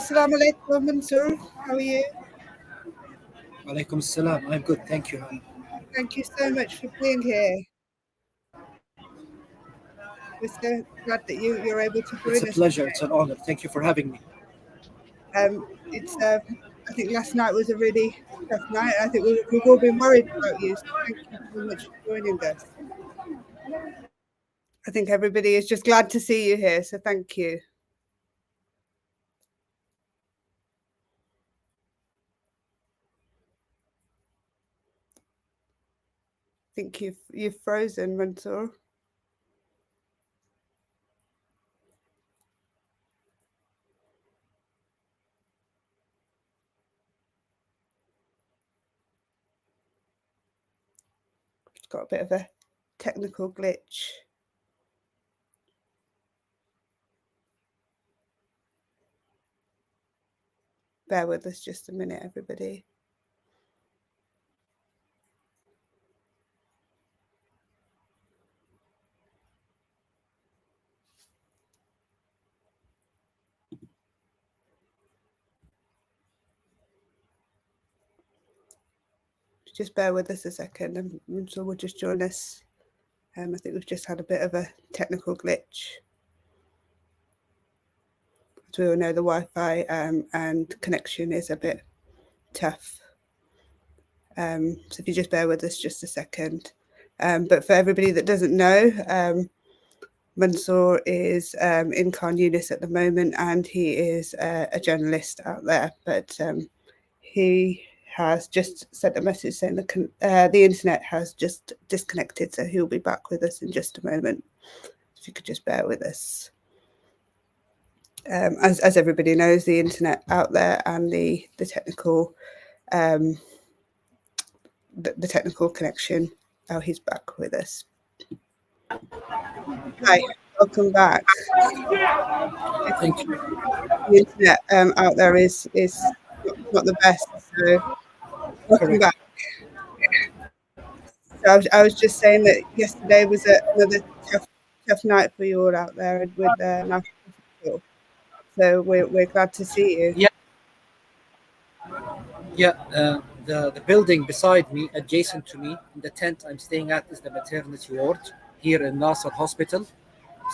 Assalamu alaikum, Mansour. How are you? Alaikum salam. I'm good, thank you. Thank you so much for being here. We're so glad that you're able to join us. It's a pleasure. It's an honor. Thank you for having me. I think last night was a really tough night. I think we've all been worried about you. So thank you so much for joining us. I think everybody is just glad to see you here. So thank you. I think you've frozen, Mansour. It's got a bit of a technical glitch. Bear with us just a minute, everybody. Just bear with us a second, and Mansour will just join us. I think we've just had a bit of a technical glitch. As we all know, the Wi-Fi and connection is a bit tough. So if you just bear with us just a second. But for everybody that doesn't know, Mansour is in Khan Yunis at the moment, and he is a journalist out there. But he has just sent a message saying the internet has just disconnected, so he'll be back with us in just a moment. If you could just bear with us. As everybody knows, the internet out there and the technical the technical connection. Oh, he's back with us. Hi, welcome back. Thank you. The internet out there is not the best, so welcome back. So I was just saying that yesterday was another tough night for you all out there with National Hospital. So we're glad to see you. The building beside me, adjacent to me, the tent I'm staying at is the maternity ward here in Nasser Hospital.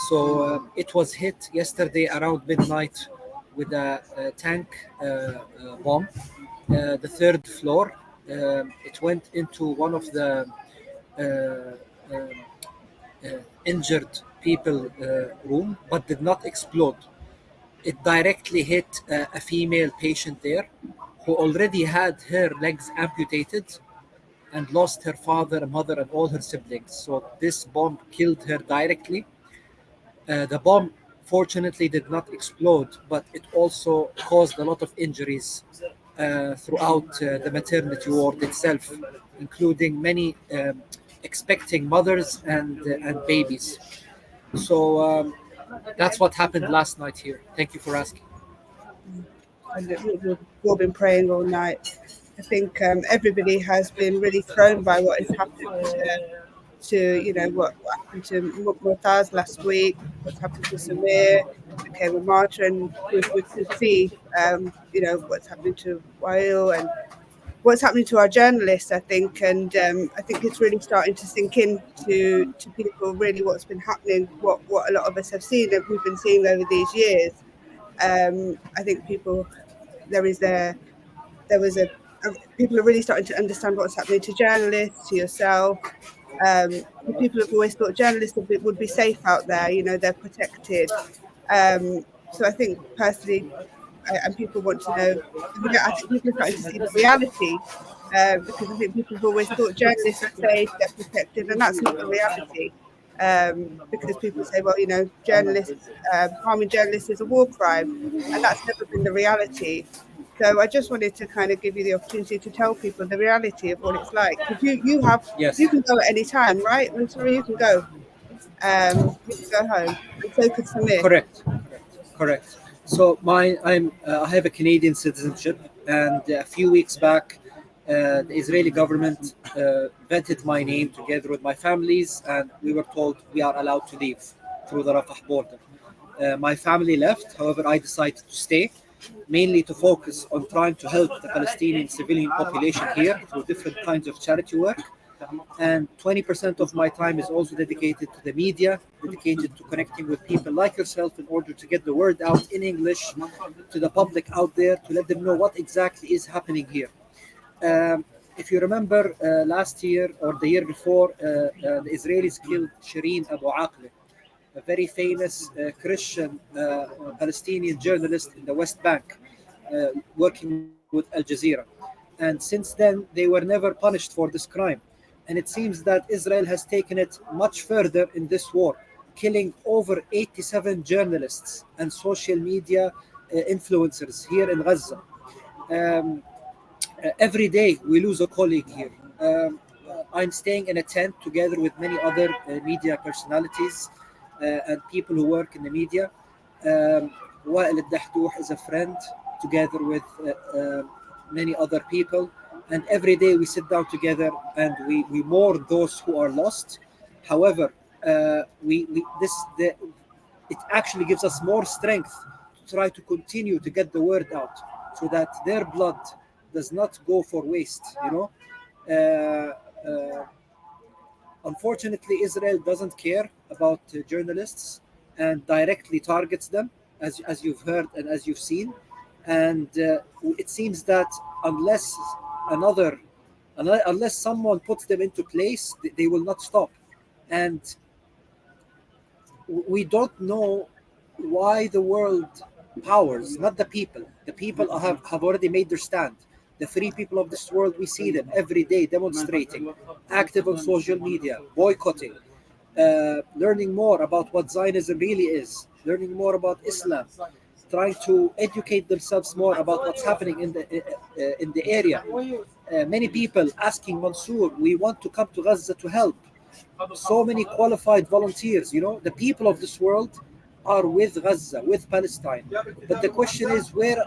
So it was hit yesterday around midnight with a tank bomb. The third floor. It went into one of the injured people room, but did not explode. It directly hit a female patient there who already had her legs amputated and lost her father, mother, and all her siblings. So this bomb killed her directly. The bomb fortunately did not explode, but it also caused a lot of injuries throughout the maternity ward itself, including many expecting mothers and babies. So that's what happened last night here. Thank you for asking. And we've all been praying all night. I think everybody has been really thrown by what has happened to what happened to Murtaz last week, what's happened to Samir, became a martyr, and we could see, what's happening to Wael and what's happening to our journalists, I think. And I think it's really starting to sink in to people people what's been happening, what a lot of us have seen, that we've been seeing over these years. I think people are really starting to understand what's happening to journalists, to yourself. People have always thought journalists would be safe out there, they're protected. So I think personally, and people want to know, I think people are starting to see the reality, because I think people have always thought journalists are safe, they're protected, and that's not the reality. Because people say, well, journalists, harming journalists is a war crime, and that's never been the reality. So I just wanted to kind of give you the opportunity to tell people the reality of what it's like. Because you can go at any time, right? I'm sorry, you can go. You can go home, and so could Samir. Correct. So I have a Canadian citizenship, and a few weeks back, the Israeli government vetted my name together with my families, and we were told we are allowed to leave through the Rafah border. My family left, however, I decided to stay. mainly to focus on trying to help the Palestinian civilian population here through different kinds of charity work. And 20% of my time is also dedicated to the media, dedicated to connecting with people like yourself in order to get the word out in English to the public out there, to let them know what exactly is happening here. If you remember last year or the year before, the Israelis killed Shireen Abu Aqle, a very famous Christian Palestinian journalist in the West Bank, working with Al Jazeera. And since then, they were never punished for this crime. And it seems that Israel has taken it much further in this war, killing over 87 journalists and social media influencers here in Gaza. Um, every day we lose a colleague here. I'm staying in a tent together with many other media personalities and people who work in the media. Wael al-Dahdouh is a friend together with many other people. And every day we sit down together and we mourn those who are lost. However, it actually gives us more strength to try to continue to get the word out so that their blood does not go for waste, you know. Unfortunately, Israel doesn't care about journalists and directly targets them, as you've heard and as you've seen. And it seems that unless another, unless someone puts them into place, they will not stop. And we don't know why the world powers, not the people have already made their stand. The free people of this world, we see them every day demonstrating, active on social media, boycotting, learning more about what Zionism really is, learning more about Islam, trying to educate themselves more about what's happening in the area. Many people asking Mansour, we want to come to Gaza to help. So many qualified volunteers, you know, the people of this world are with Gaza, with Palestine. But the question is, where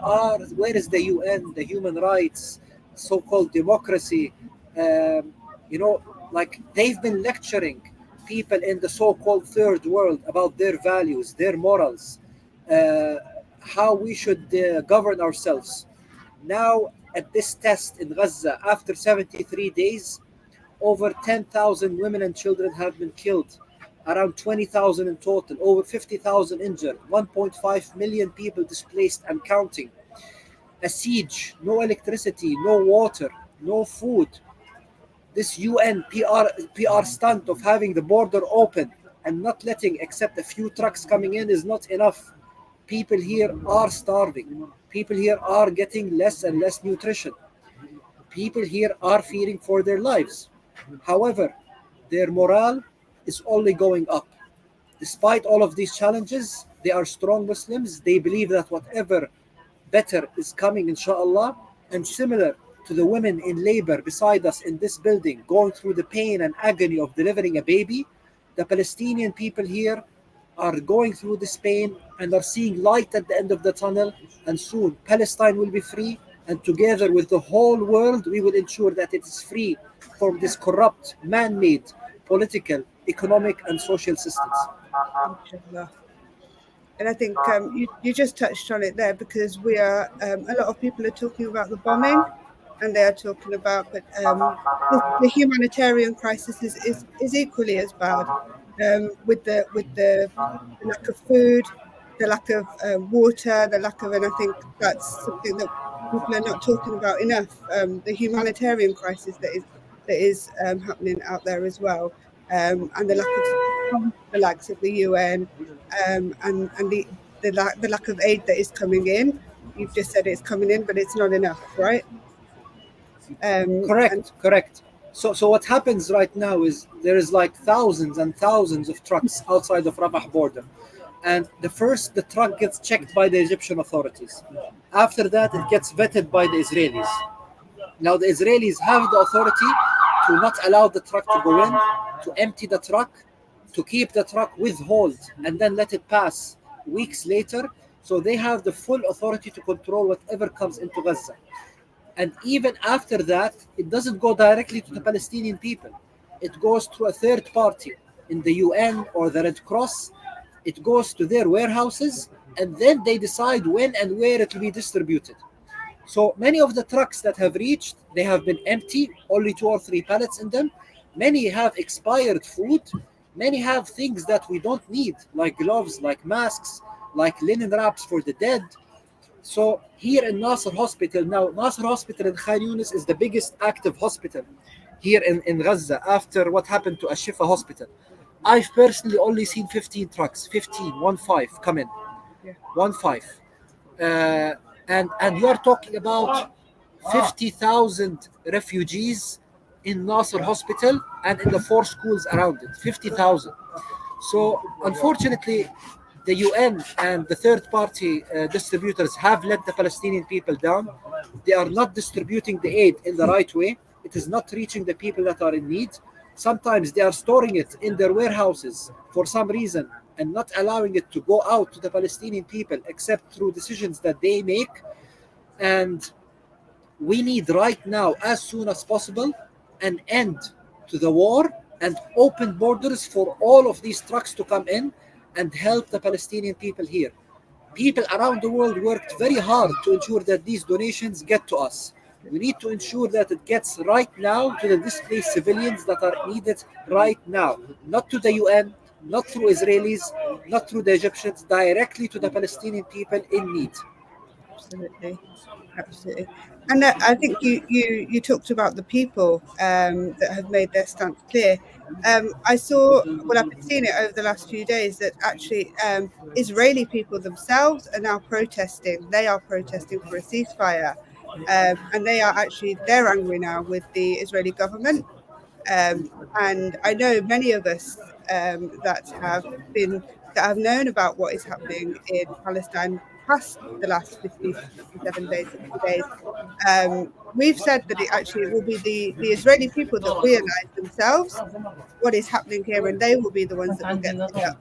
is the UN, the human rights, so-called democracy? You know, like they've been lecturing people in the so-called third world about their values, their morals, uh, how we should govern ourselves. Now, at this test in Gaza, after 73 days, over 10,000 women and children have been killed, around 20,000 in total, over 50,000 injured, 1.5 million people displaced and counting. A siege, no electricity, no water, no food. This UN PR stunt of having the border open and not letting except a few trucks coming in is not enough. People here are starving. People here are getting less and less nutrition. People here are fearing for their lives. However, their morale is only going up. Despite all of these challenges, they are strong Muslims. They believe that whatever better is coming, inshallah. And similar to the women in labor beside us in this building, going through the pain and agony of delivering a baby, the Palestinian people here are going through this pain and are seeing light at the end of the tunnel. And soon Palestine will be free. And together with the whole world, we will ensure that it is free from this corrupt, man made political, economic, and social systems. Inshallah. And I think you just touched on it there, because we are a lot of people are talking about the bombing, and they are talking about, but the humanitarian crisis is equally as bad, with the lack of food, the lack of water, the lack of, and I think that's something that people are not talking about enough. The humanitarian crisis that is happening out there as well, and the lack of the likes of the UN, and the lack of aid that is coming in. You've just said it's coming in, but it's not enough, right? And Correct. So what happens right now is there is like thousands and thousands of trucks outside of Rafah border, and the truck gets checked by the Egyptian authorities. After that, it gets vetted by the Israelis. Now the Israelis have the authority to not allow the truck to go in, to empty the truck, to keep the truck with hold, and then let it pass weeks later. So they have the full authority to control whatever comes into Gaza. And even after that, it doesn't go directly to the Palestinian people. It goes to a third party in the UN or the Red Cross. It goes to their warehouses, and then they decide when and where it will be distributed. So many of the trucks that have reached, they have been empty, only 2 or 3 pallets in them. Many have expired food. Many have things that we don't need, like gloves, like masks, like linen wraps for the dead. So here in Nasser Hospital, now Nasser Hospital in Khan Yunis is the biggest active hospital here in Gaza after what happened to Ashifa Hospital. I've personally only seen 15 trucks, 15, 1 5 come in, Yeah. 1 5. And you are talking about 50,000 refugees in Nasser Hospital and in the 4 schools around it. 50,000. So unfortunately, the UN and the third-party distributors have let the Palestinian people down. They are not distributing the aid in the right way. It is not reaching the people that are in need. Sometimes they are storing it in their warehouses for some reason and not allowing it to go out to the Palestinian people except through decisions that they make. And we need right now, as soon as possible, an end to the war and open borders for all of these trucks to come in and help the Palestinian people here. People around the world worked very hard to ensure that these donations get to us. We need to ensure that it gets right now to the displaced civilians that are needed right now, not to the UN, not through Israelis, not through the Egyptians, directly to the Palestinian people in need. Absolutely, absolutely. And I think you talked about the people that have made their stance clear. I saw, well, I've been seeing it over the last few days that actually Israeli people themselves are now protesting. They are protesting for a ceasefire, and they're angry now with the Israeli government. And I know many of us that have been that have known about what is happening in Palestine past the last 50, 57 days, 60 days. We've said that it will be the Israeli people that realize themselves what is happening here, and they will be the ones that will get fed up.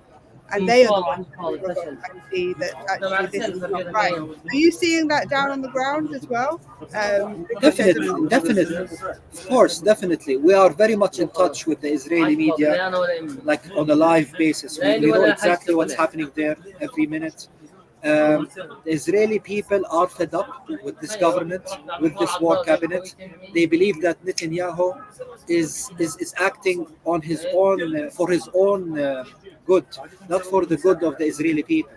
And they are the ones that will rise up and see that actually this is not right. Are you seeing that down on the ground as well? Because there's a lot Definitely, definitely. Of course, definitely. We are very much in touch with the Israeli media, like on a live basis. We know exactly what's happening there every minute. The Israeli people are fed up with this government, with this war cabinet. They believe that Netanyahu is acting on his own for his own good, not for the good of the Israeli people.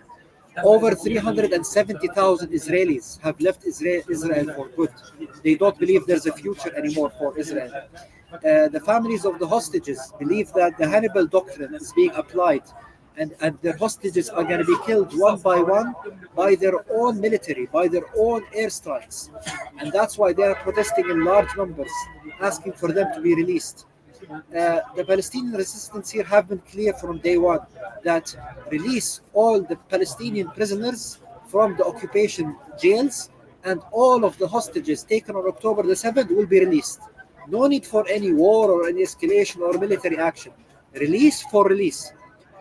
Over 370,000 Israelis have left Israel for good. They don't believe there's a future anymore for Israel. The families of the hostages believe that the Hannibal doctrine is being applied, and their hostages are going to be killed one by one by their own military, by their own airstrikes. And that's why they are protesting in large numbers, asking for them to be released. The Palestinian resistance here have been clear from day one that release all the Palestinian prisoners from the occupation jails, and all of the hostages taken on October the 7th will be released. No need for any war or any escalation or military action. Release for release.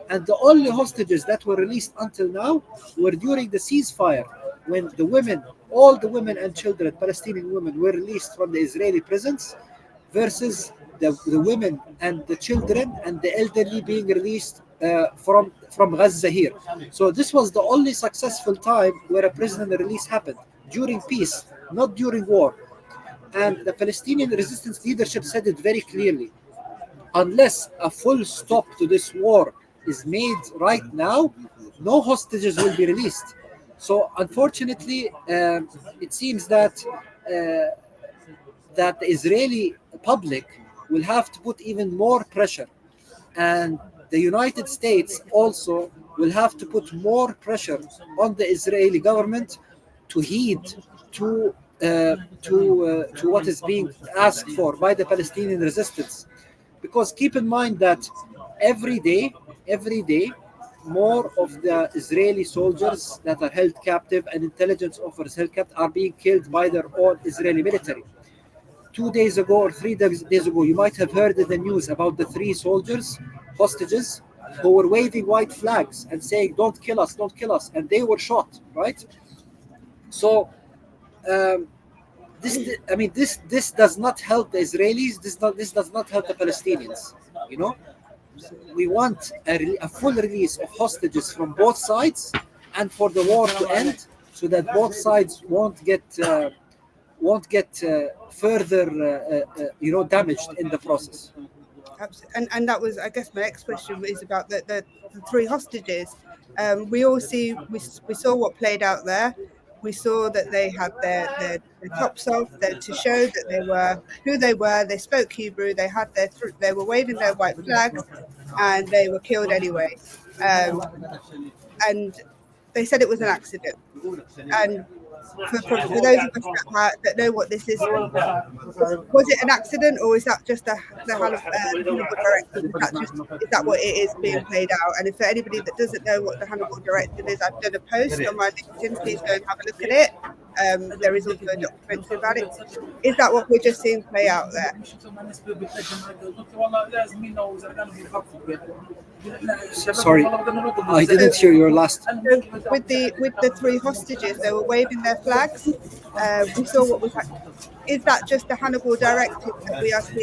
And the only hostages that were released until now were during the ceasefire, when the women, all the women and children, Palestinian women, were released from the Israeli prisons, versus the women and the children and the elderly being released from Gaza here. So this was the only successful time where a prisoner release happened, during peace, not during war. And the Palestinian resistance leadership said it very clearly. Unless a full stop to this war is made right now, no hostages will be released. So unfortunately, it seems that the Israeli public will have to put even more pressure, and the United States also will have to put more pressure on the Israeli government to heed to what is being asked for by the Palestinian resistance. Because keep in mind that every day, more of the Israeli soldiers that are held captive and intelligence officers held captive are being killed by their own Israeli military. 2 days ago or 3 days ago, you might have heard in the news about the 3 soldiers, hostages, who were waving white flags and saying, "Don't kill us, don't kill us," and they were shot. Right? So, um, this does not help the Israelis. This does not help the Palestinians. You know, we want a full release of hostages from both sides, and for the war to end, so that both sides won't get further damaged in the process. Absolutely. And that was, I guess, my next question is about the three hostages. We all we saw what played out there. We saw that they had their tops off to show that they were who they were. They spoke Hebrew. They were waving their white flags, and they were killed anyway. And they said it was an accident. And for those of us that know what this is, was it an accident, or is that just the Hannibal Directive? Is that what it is being played out? And if for anybody that doesn't know what the Hannibal Directive is, I've done a post on my LinkedIn. Please go and have a look at it. There is also a documentary about it. Is that what we're just seeing play out there? Sorry, I didn't hear your last. So with the three hostages, they were waving their flags. We saw what was happening. Is that just the Hannibal Directive that we are seeing?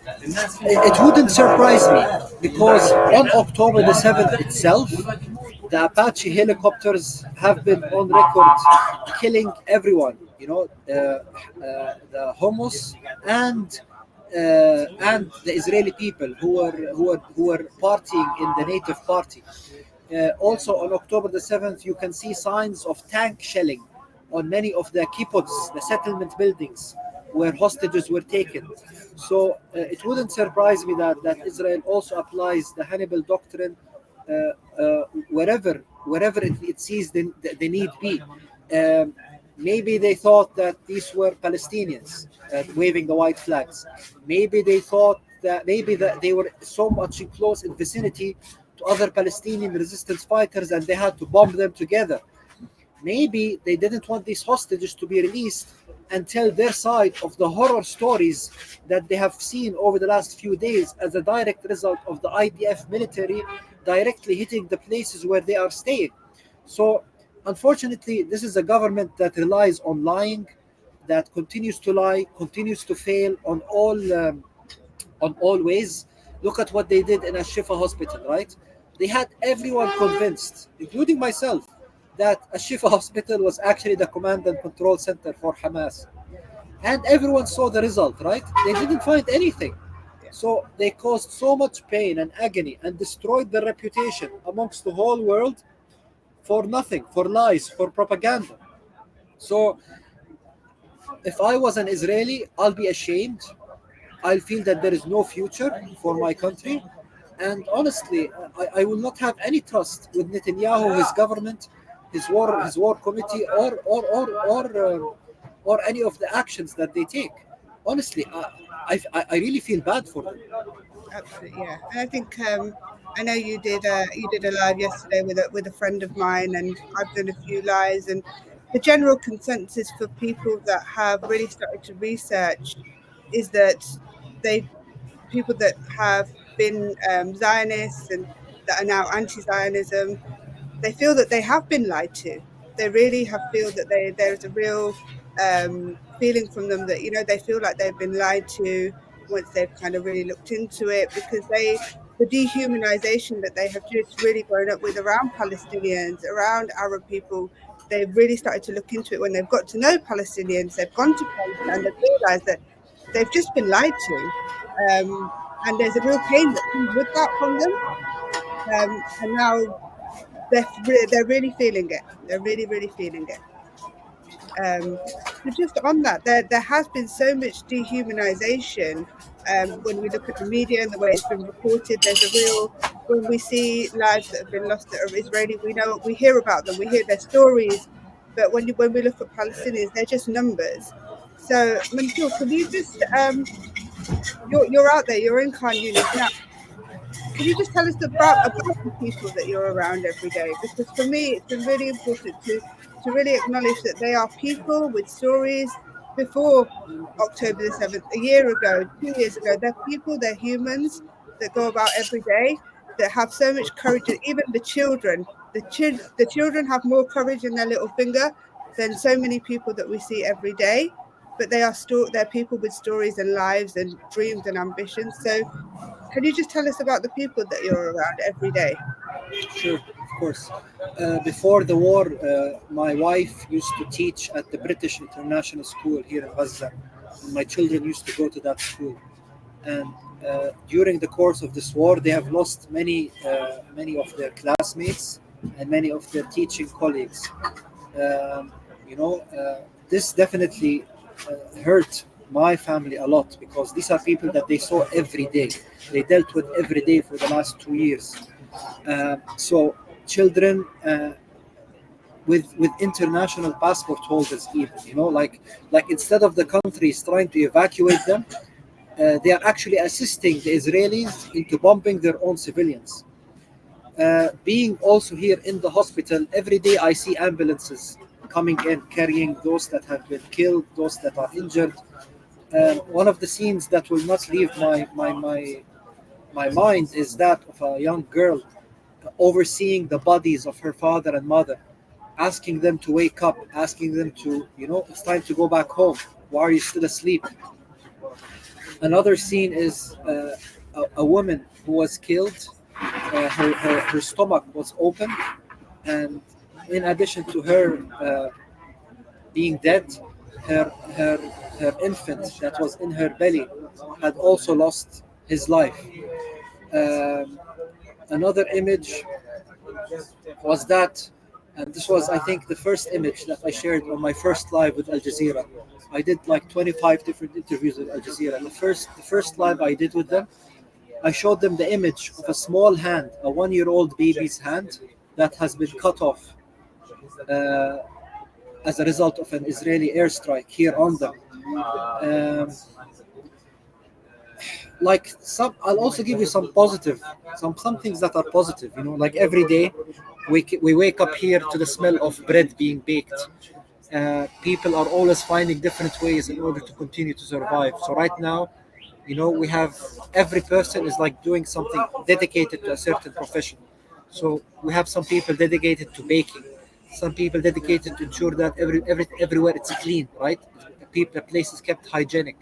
It wouldn't surprise me, because on October the 7th itself, the Apache helicopters have been on record killing everyone. The Hamas and the Israeli people who were partying in the native party. Also on October the 7th, you can see signs of tank shelling on many of the kibbutz, the settlement buildings where hostages were taken. So it wouldn't surprise me that Israel also applies the Hannibal doctrine wherever it sees the need be. Maybe they thought that these were Palestinians waving the white flags. Maybe they thought that they were so much in close in vicinity to other Palestinian resistance fighters, and they had to bomb them together. Maybe they didn't want these hostages to be released and tell their side of the horror stories that they have seen over the last few days as a direct result of the IDF military directly hitting the places where they are staying. So, unfortunately, this is a government that relies on lying, that continues to lie, continues to fail on all ways. Look at what they did in a Shifa hospital, right? They had everyone convinced, including myself, that a Shifa hospital was actually the command and control center for Hamas. And everyone saw the result, right? They didn't find anything. So they caused so much pain and agony and destroyed their reputation amongst the whole world for nothing, for lies, for propaganda. So if I was an Israeli, I'll be ashamed. I'll feel that there is no future for my country. And honestly, I will not have any trust with Netanyahu, his government, his war committee, or any of the actions that they take. Honestly, I really feel bad for them. Absolutely, yeah. And I think I know you did a live yesterday with a friend of mine, and I've done a few lives. And the general consensus for people that have really started to research is that people that have been Zionists and that are now anti-Zionism, they feel that they have been lied to. They really have feel that there's a real feeling from them that they feel like they've been lied to once they've kind of really looked into it, because the dehumanization that they have just really grown up with around Palestinians, around Arab people, they've really started to look into it when they've got to know Palestinians. They've gone to Palestine and they've realized that they've just been lied to, and there's a real pain that comes with that from them. And now they're really feeling it. They're really, really feeling it. But just on that, there has been so much dehumanization. When we look at the media and the way it's been reported, when we see lives that have been lost that are Israeli, we hear about them, we hear their stories. But when we look at Palestinians, they're just numbers. So, Mansour, can you just, you're out there, you're in Khan Yunis now. Can you just tell us about the people that you're around every day? Because for me, it's been really important to really acknowledge that they are people with stories before October the 7th, a year ago, 2 years ago. They're people, they're humans that go about every day, that have so much courage. And even the children, the children have more courage in their little finger than so many people that we see every day. but they're people with stories and lives and dreams and ambitions. So can you just tell us about the people that you're around every day? Sure, of course. Before the war, my wife used to teach at the British International School here in Gaza. And my children used to go to that school. And during the course of this war, they have lost many of their classmates and many of their teaching colleagues. Um, this definitely hurt my family a lot because these are people that they saw every day. They dealt with every day for the last 2 years. So children with international passport holders, even like instead of the countries trying to evacuate them, they are actually assisting the Israelis into bombing their own civilians. Being also here in the hospital, every day I see ambulances coming in carrying those that have been killed, those that are injured. One of the scenes that will not leave my mind is that of a young girl overseeing the bodies of her father and mother, asking them to wake up, asking them to, it's time to go back home. Why are you still asleep? Another scene is a woman who was killed. Her stomach was open, and in addition to her being dead, her her her infant that was in her belly had also lost his life. Um, Another image was that, and this was, I think, the first image that I shared on my first live with Al Jazeera. I did like 25 different interviews with Al Jazeera. The first live I did with them, I showed them the image of a small hand, a 1-year-old baby's hand that has been cut off uh, as a result of an Israeli airstrike here on them. Um, like some, I'll also give you some positive, some things that are positive. Like every day, we wake up here to the smell of bread being baked. People are always finding different ways in order to continue to survive. So right now, we have every person is like doing something dedicated to a certain profession. So we have some people dedicated to baking, some people dedicated to ensure that everywhere it's clean, right? The place is kept hygienic.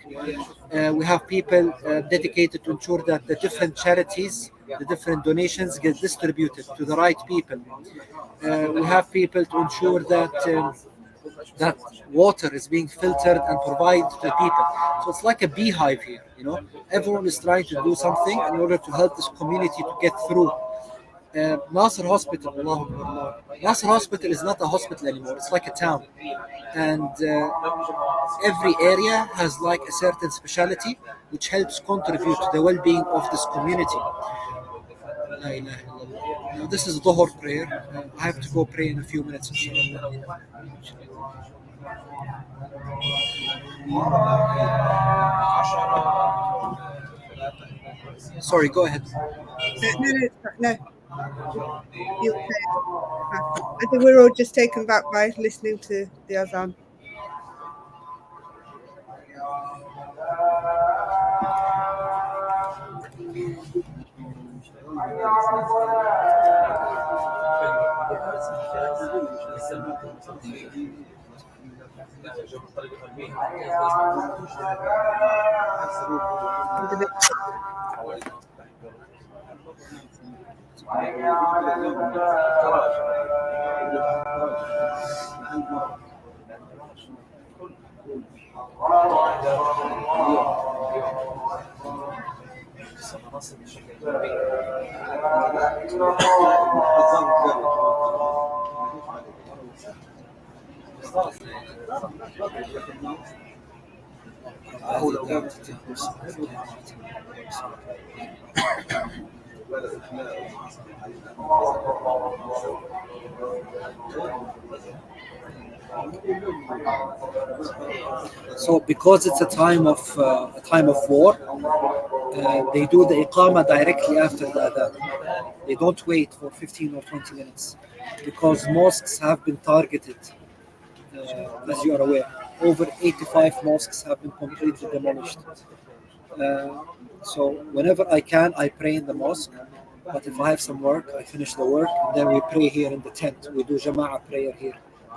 We have people dedicated to ensure that the different charities, the different donations get distributed to the right people. We have people to ensure that water is being filtered and provided to the people. So it's like a beehive here. Everyone is trying to do something in order to help this community to get through. Nasser Hospital, Allahu Akbar, Allah. Nasser Hospital is not a hospital anymore. It's like a town, and every area has like a certain specialty which helps contribute to the well-being of this community. La ilaha illallah. Now this is Dhuhr prayer. I have to go pray in a few minutes, inshallah. Sorry, go ahead. No. You okay? I think we're all just taken back by listening to the Azan. So because it's a time of war, they do the iqama directly after the adhan. They don't wait for 15 or 20 minutes because mosques have been targeted. As you are aware, over 85 mosques have been completely demolished. So whenever I can, I pray in the mosque. But if I have some work, I finish the work and then we pray here in the tent. We do Jama'ah prayer here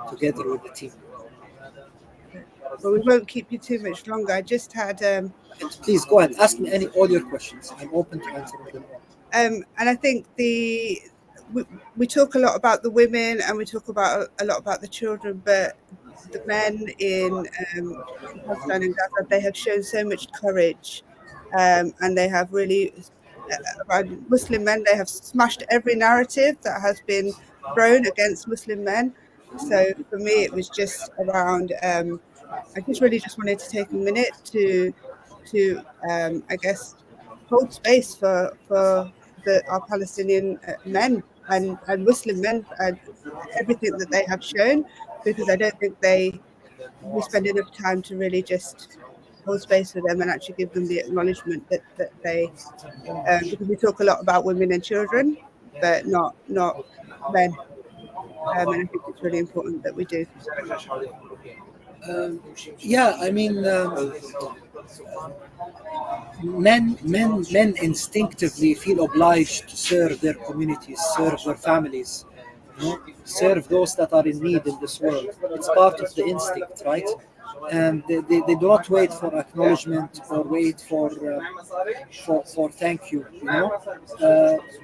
together with the team. But we won't keep you too much longer. I just had Please go ahead. Ask me all your questions. I'm open to answering them all. and I think we talk a lot about the women and we talk about a lot about the children, but the men in Palestine and Gaza, they have shown so much courage, and they have really around Muslim men. They have smashed every narrative that has been thrown against Muslim men. So for me, it was just around. I just really just wanted to take a minute to I guess hold space for our Palestinian men and Muslim men and everything that they have shown, because I don't think we spend enough time to really just hold space for them and actually give them the acknowledgement that they because we talk a lot about women and children, but not men, and I think it's really important that we do. Yeah, I mean, men instinctively feel obliged to serve their communities, serve their families, serve those that are in need in this world. It's part of the instinct, right? And they do not wait for acknowledgement or wait for thank you.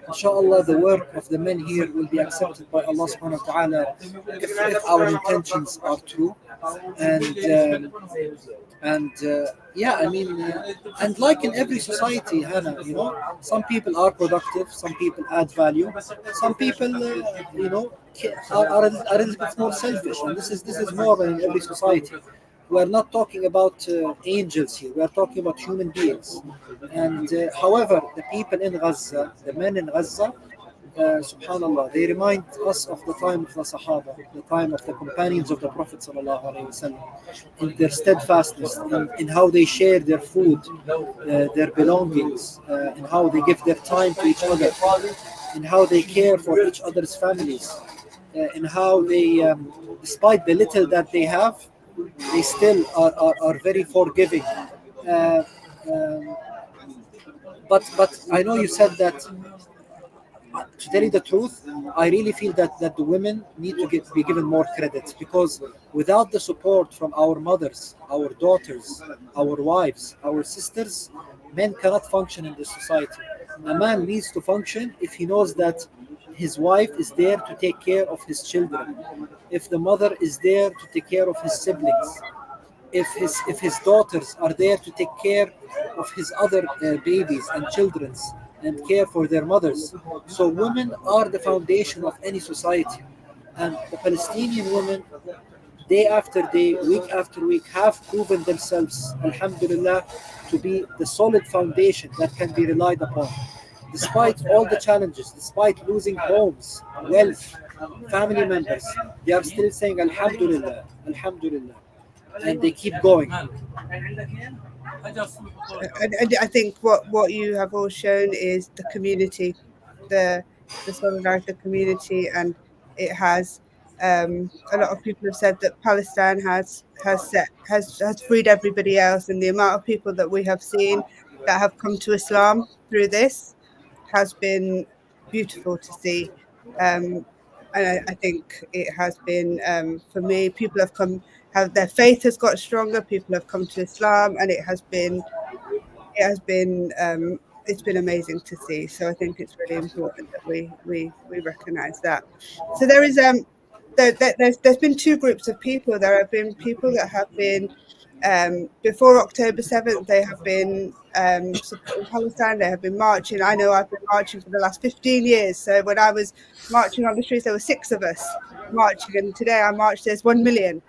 Inshallah, the work of the men here will be accepted by Allah subhanahu wa ta'ala if our intentions are true. And yeah, I mean, and like in every society, Hannah, some people are productive, some people add value, some people, are a little bit more selfish, and this is more than in every society. We are not talking about angels here. We are talking about human beings. And however, the people in Gaza, the men in Gaza, subhanallah, they remind us of the time of the Sahaba, the time of the companions of the Prophet sallallahu alaihi wasallam, in their steadfastness, in how they share their food, their belongings, in how they give their time to each other, in how they care for each other's families, in how they, despite the little that they have, they still are very forgiving. Uh, um, but I know you said that. To tell you the truth, I really feel that the women need to be given more credit, because without the support from our mothers, our daughters, our wives, our sisters, men cannot function in this society. A man needs to function if he knows that his wife is there to take care of his children, if the mother is there to take care of his siblings, if his daughters are there to take care of his other babies and children's and care for their mothers. So women are the foundation of any society, and the Palestinian women, day after day, week after week, have proven themselves, alhamdulillah, to be the solid foundation that can be relied upon. Despite all the challenges, despite losing homes, wealth, family members, they are still saying alhamdulillah, alhamdulillah, and they keep going. And I think what you have all shown is the community, the solidarity of the community, and it has. A lot of people have said that Palestine has freed everybody else, and the amount of people that we have seen that have come to Islam through this has been beautiful to see. And I think it has been, for me, people have their faith has got stronger. People have come to Islam, and it's been amazing to see. So I think it's really important that we recognise that. So there's been two groups of people. There have been people that have been before October 7th. They have been supporting Palestine. They have been marching. I know I've been marching for the last 15 years. So when I was marching on the streets, there were 6 of us marching, and today I marched. There's 1 million.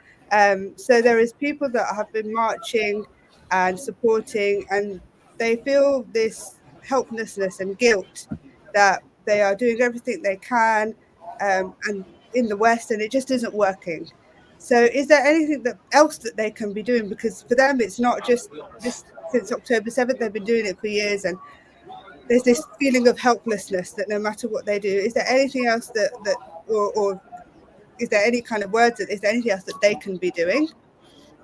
So there is people that have been marching and supporting, and they feel this helplessness and guilt that they are doing everything they can, and in the West, and it just isn't working. So is there anything else that they can be doing? Because for them, it's not just this. Since October 7th, they've been doing it for years, and there's this feeling of helplessness that no matter what they do, is there anything else or is there any kind of words, is there anything else that they can be doing?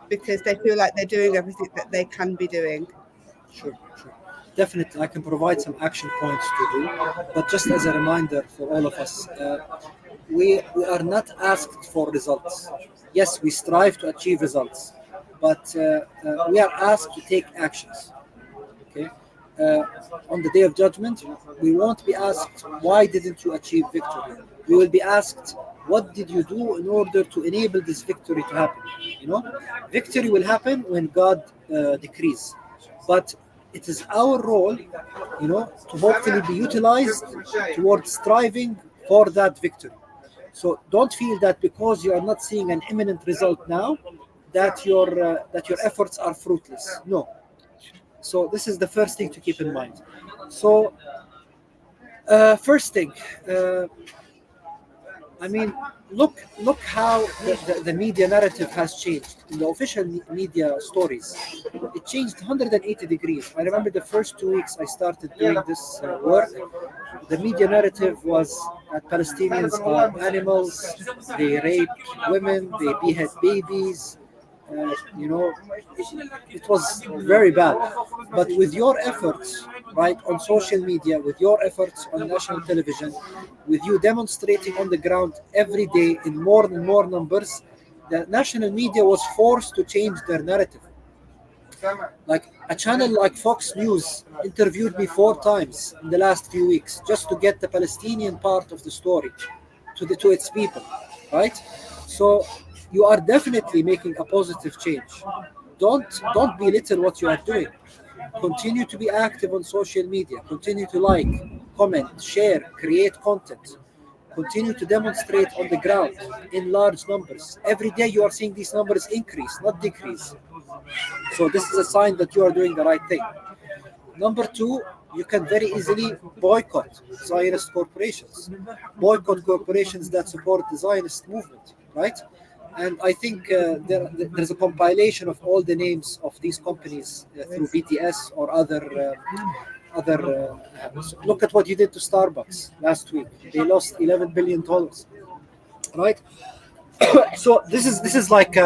Because they feel like they're doing everything that they can be doing. Sure, sure. Definitely, I can provide some action points to do. But just as a reminder for all of us, we are not asked for results. Yes, we strive to achieve results, but we are asked to take actions. Okay, on the day of judgment, we won't be asked why didn't you achieve victory. We will be asked what did you do in order to enable this victory to happen. You know, victory will happen when God decrees, but it is our role, to hopefully be utilized towards striving for that victory. So don't feel that because you are not seeing an imminent result now, that your efforts are fruitless. No. So this is the first thing to keep in mind. So first thing, I mean, look how the media narrative has changed. In the official media stories, it changed 180 degrees. I remember the first 2 weeks I started doing this work. The media narrative was that Palestinians are animals, they rape women, they behead babies. You know, it was very bad. But with your efforts, right, on social media, with your efforts on national television, with you demonstrating on the ground every day in more and more numbers, the national media was forced to change their narrative. Like a channel like Fox News interviewed me 4 times in the last few weeks just to get the Palestinian part of the story to its people, right? So you are definitely making a positive change. Don't belittle what you are doing. Continue to be active on social media. Continue to like, comment, share, create content. Continue to demonstrate on the ground in large numbers. Every day you are seeing these numbers increase, not decrease. So this is a sign that you are doing the right thing. Number two, you can very easily boycott Zionist corporations, boycott corporations that support the Zionist movement, right? And I think there's a compilation of all the names of these companies through BTS or other. Look at what you did to Starbucks last week. They lost $11 billion, right? So this is like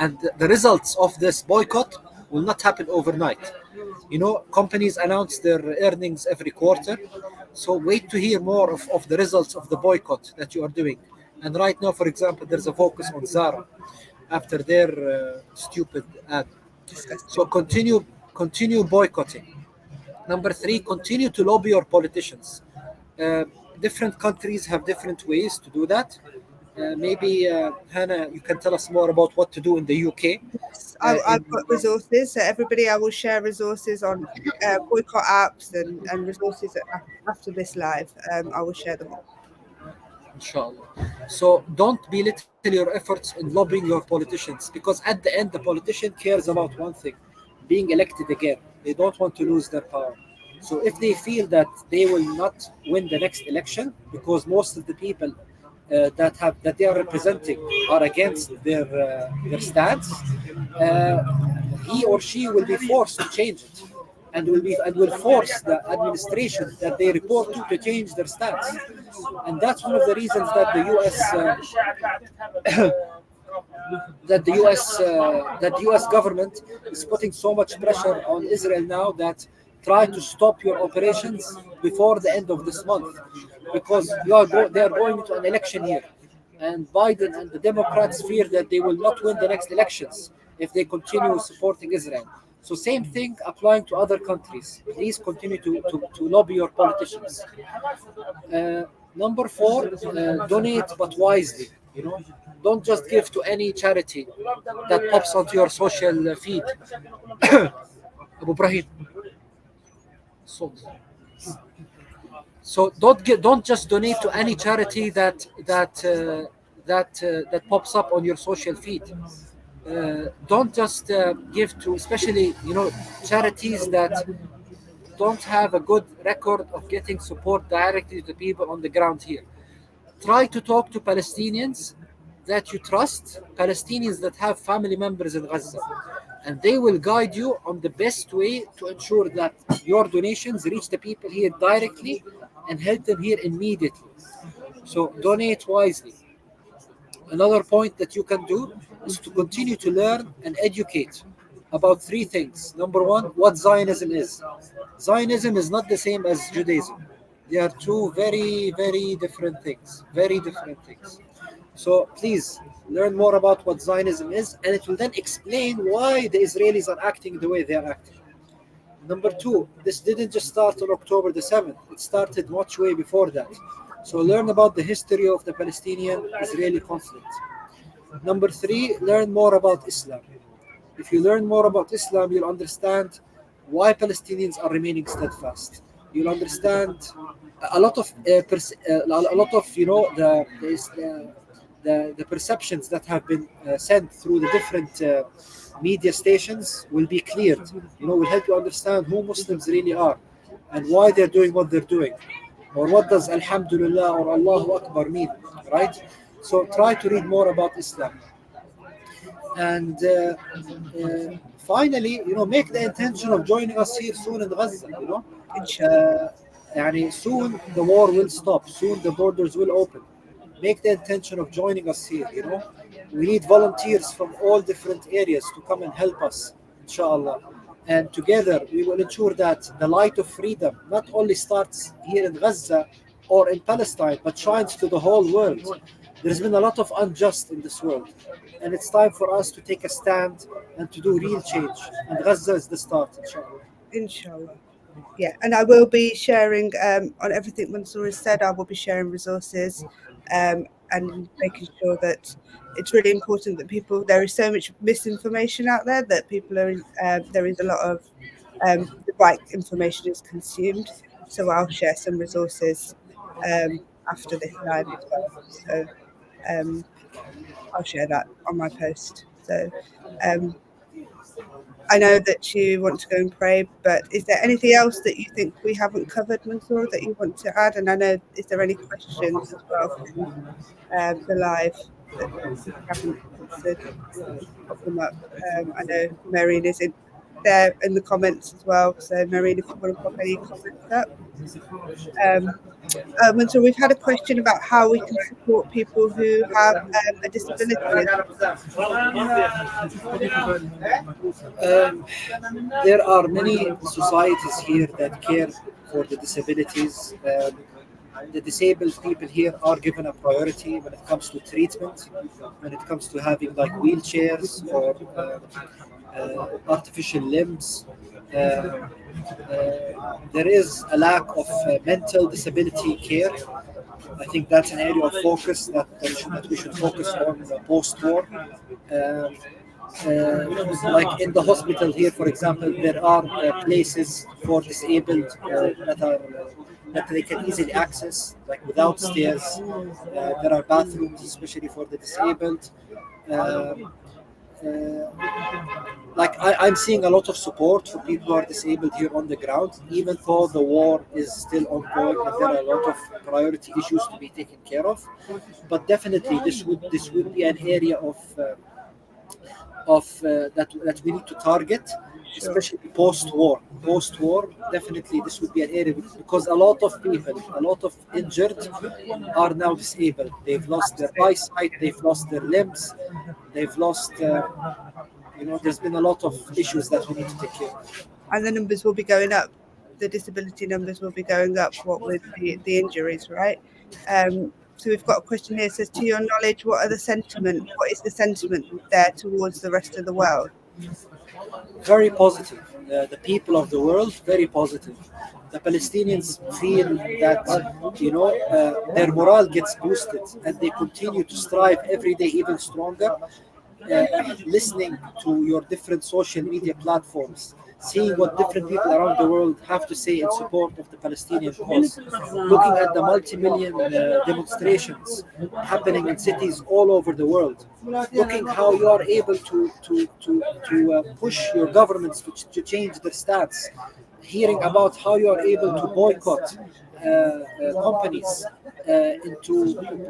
and the results of this boycott will not happen overnight. Companies announce their earnings every quarter, so wait to hear more of the results of the boycott that you are doing. And right now, for example, there's a focus on Zara after their stupid ad. So Disgusting. continue boycotting. Number three, continue to lobby your politicians. Uh, Different countries have different ways to do that. Maybe Hannah, you can tell us more about what to do in the UK. Yes, In I've got resources. So everybody, I will share resources on boycott apps and resources after this live. I will share them all. Inshallah. So don't belittle your efforts in lobbying your politicians, because at the end, the politician cares about one thing: being elected again. They don't want to lose their power. So if they feel that they will not win the next election because most of the people that they are representing are against their stance, uh, he or she will be forced to change it, and will force the administration that they report to change their stance. And that's one of the reasons that the U.S. That the U.S. government is putting so much pressure on Israel now, that try to stop your operations before the end of this month, because they are going into an election year, and Biden and the Democrats fear that they will not win the next elections if they continue supporting Israel. So same thing applying to other countries. Please continue to lobby your politicians. Number four, donate but wisely. Don't just give to any charity that pops onto your social feed. Abu Ibrahim. So, don't just donate to any charity that pops up on your social feed. Don't just give to, especially charities that don't have a good record of getting support directly to people on the ground here. Try to talk to Palestinians that you trust, Palestinians that have family members in Gaza, and they will guide you on the best way to ensure that your donations reach the people here directly and help them here immediately. So donate wisely. Another point that you can do is to continue to learn and educate about three things. Number one, what Zionism is. Zionism is not the same as Judaism. They are two very, very different things. Very different things. So please learn more about what Zionism is, and it will then explain why the Israelis are acting the way they are acting. Number two, this didn't just start on October the 7th, it started much way before that. So learn about the history of the Palestinian-Israeli conflict. Number three, learn more about Islam. If you learn more about Islam, you'll understand why Palestinians are remaining steadfast. You'll understand a lot of a lot of the perceptions that have been sent through the different media stations will be cleared. Will help you understand who Muslims really are and why they're doing what they're doing, or what does Alhamdulillah or Allahu Akbar mean, right? So try to read more about Islam. And finally, make the intention of joining us here soon in Gaza. Inshallah. Soon the war will stop. Soon the borders will open. Make the intention of joining us here. We need volunteers from all different areas to come and help us, inshallah. And together we will ensure that the light of freedom not only starts here in Gaza or in Palestine, but shines to the whole world. There's been a lot of unjust in this world, and it's time for us to take a stand and to do real change. And Gaza is the start, inshallah. Inshallah. Yeah, and I will be sharing on everything Mansour has said. I will be sharing resources and making sure that it's really important that people. There is so much misinformation out there that people are. There is a lot of the right information is consumed. So I'll share some resources after this live as well. So I'll share that on my post. So. I know that you want to go and pray, but is there anything else that you think we haven't covered, Mansour, that you want to add? And I know, is there any questions as well from the live that we haven't answered? Pop them up. I know Maureen is there in the comments as well. So Maureen, if you want to pop any comments up. Mansour, we've had a question about how we can support people who have a disability. There are many societies here that care for the disabilities. The disabled people here are given a priority when it comes to treatment, when it comes to having like wheelchairs or artificial limbs. There is a lack of mental disability care. I think that's an area of focus that we should focus on post-war. Like in the hospital here, for example, there are places for disabled that they can easily access, like without stairs. There are bathrooms, especially for the disabled. I'm seeing a lot of support for people who are disabled here on the ground, even though the war is still ongoing and there are a lot of priority issues to be taken care of. But definitely, this would be an area that we need to target, especially post-war. Post-war, definitely this would be an area because a lot of people, a lot of injured, are now disabled. They've lost their eyesight, they've lost their limbs, they've lost. There's been a lot of issues that we need to take care of. And the numbers will be going up. The disability numbers will be going up. What with the injuries, right? So we've got a question here. It says, to your knowledge, what is the sentiment there towards the rest of the world? Very positive. The people of the world, very positive. The Palestinians feel that their morale gets boosted and they continue to strive every day even stronger. Listening to your different social media platforms, seeing what different people around the world have to say in support of the Palestinian cause, looking at the multi-million demonstrations happening in cities all over the world, looking how you are able to push your governments to change their stance, hearing about how you are able to boycott companies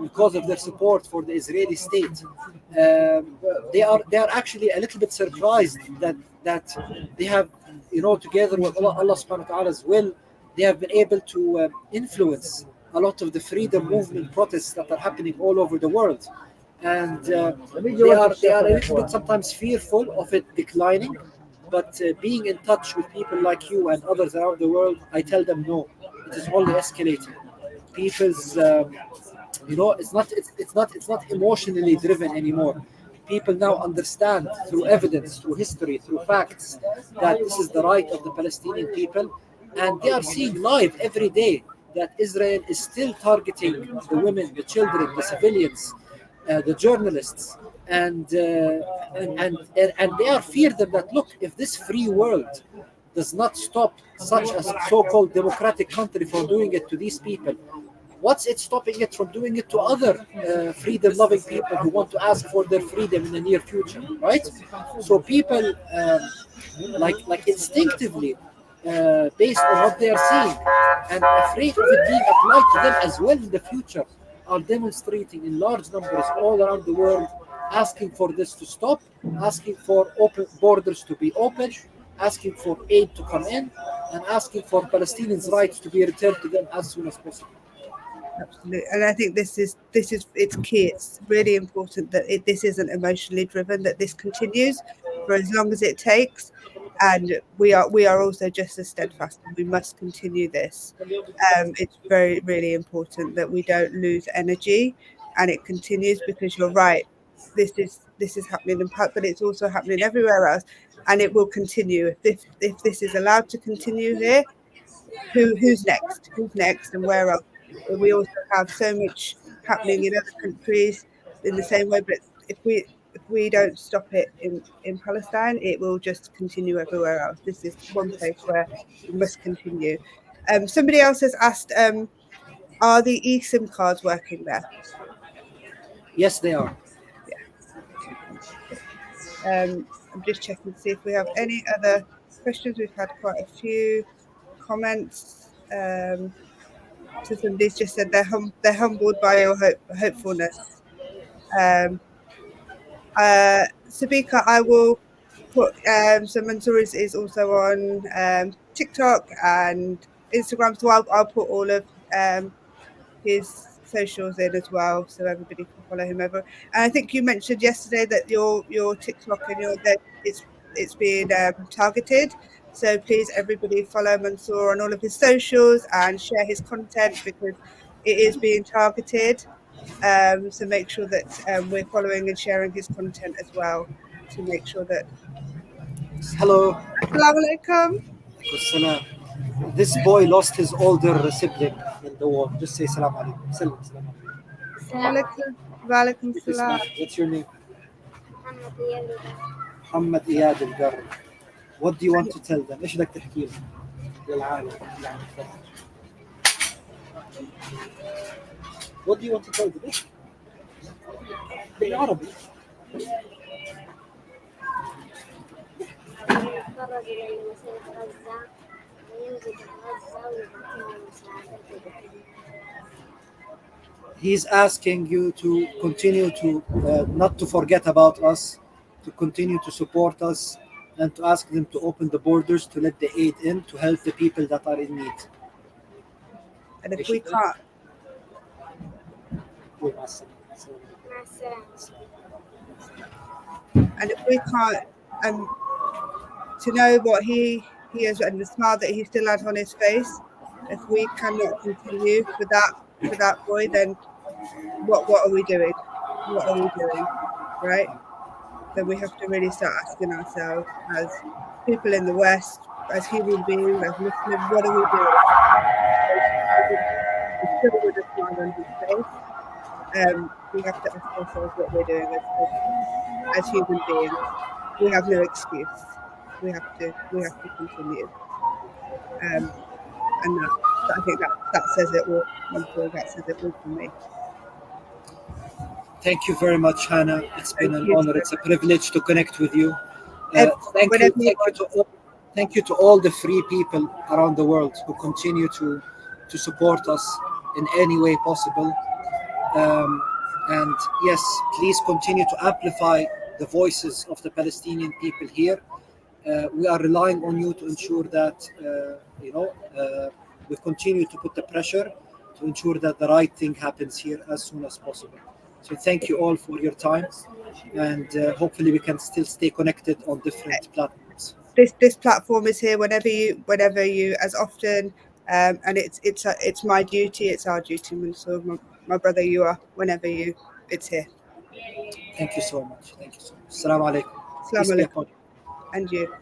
because of their support for the Israeli state. They are actually a little bit surprised that they have, together with Allah subhanahu wa ta'ala's will, they have been able to influence a lot of the freedom movement protests that are happening all over the world. And they are a little bit sometimes fearful of it declining, but being in touch with people like you and others around the world, I tell them no, it is only escalating. People's it's not emotionally driven anymore. People now understand through evidence, through history, through facts, that this is the right of the Palestinian people, and they are seeing live every day that Israel is still targeting the women, the children, the civilians, the journalists, and they are fear them that, look, if this free world does not stop such a so-called democratic country from doing it to these people, what's it stopping it from doing it to other freedom-loving people who want to ask for their freedom in the near future, right? So people, like instinctively, based on what they are seeing and afraid of it being applied to them as well in the future, are demonstrating in large numbers all around the world, asking for this to stop, asking for open borders to be open, asking for aid to come in, and asking for Palestinians' rights to be returned to them as soon as possible. Absolutely, and I think this is it's key. It's really important that this isn't emotionally driven. That this continues for as long as it takes, and we are also just as steadfast. And we must continue this. It's very really important that we don't lose energy, and it continues, because you're right. This is happening in part, but it's also happening everywhere else, and it will continue. If this is allowed to continue here, who's next? Who's next, and where else? We also have so much happening in other countries in the same way, but if we don't stop it in Palestine, it will just continue everywhere else. This is one place where we must continue. Somebody else has asked, are the eSIM cards working there? Yes, they are. Yeah. Okay, fantastic. I'm just checking to see if we have any other questions. We've had quite a few comments. So somebody's just said they're humbled by your hopefulness. Sabika, I will put so Mansour is also on TikTok and Instagram, so I'll put all of his socials in as well, so everybody can follow him over. And I think you mentioned yesterday that your TikTok and that it's being targeted. So please, everybody, follow Mansour on all of his socials and share his content, because it is being targeted. So make sure that we're following and sharing his content as well, to make sure that. Hello. Assalamu alaikum. Salam. This boy lost his older sibling in the war. Just say salam alaikum. Salam, salam alaikum. Wa alaikum salam. What's your name? محمد إياد القرن. What do you want to tell them? إيش بدك تحكي لهم للعالم؟ What do you want to tell them? بالعربي. نتفرج إلى مسيرة غزة وينزل غزة ويعطينا مساعدات. He's asking you to continue to not to forget about us, to continue to support us, and to ask them to open the borders to let the aid in to help the people that are in need. And if we can't, to know what he has, and the smile that he still had on his face, if we cannot continue for that boy, then what are we doing? What are we doing, right? Then we have to really start asking ourselves, as people in the West, as human beings, as Muslims, what are we doing? He's still with a smile on his face. We have to ask ourselves what we're doing as human beings. We have no excuse. We have to continue. And I think that says it all. That says it all for me. Thank you very much, Hannah. It's been an honor. It's a privilege to connect with you. Thank you to all the free people around the world who continue to support us in any way possible. And yes, please continue to amplify the voices of the Palestinian people here. We are relying on you to ensure that we continue to put the pressure to ensure that the right thing happens here as soon as possible. So thank you all for your time, and hopefully we can still stay connected on different platforms. This platform is here whenever you, as often, and it's my duty, it's our duty, Mansour, my brother you are, whenever it's here. Thank you so much. Thank you so much. Assalamu alaikum. Peace Assalamu be alaikum. upon you. And you.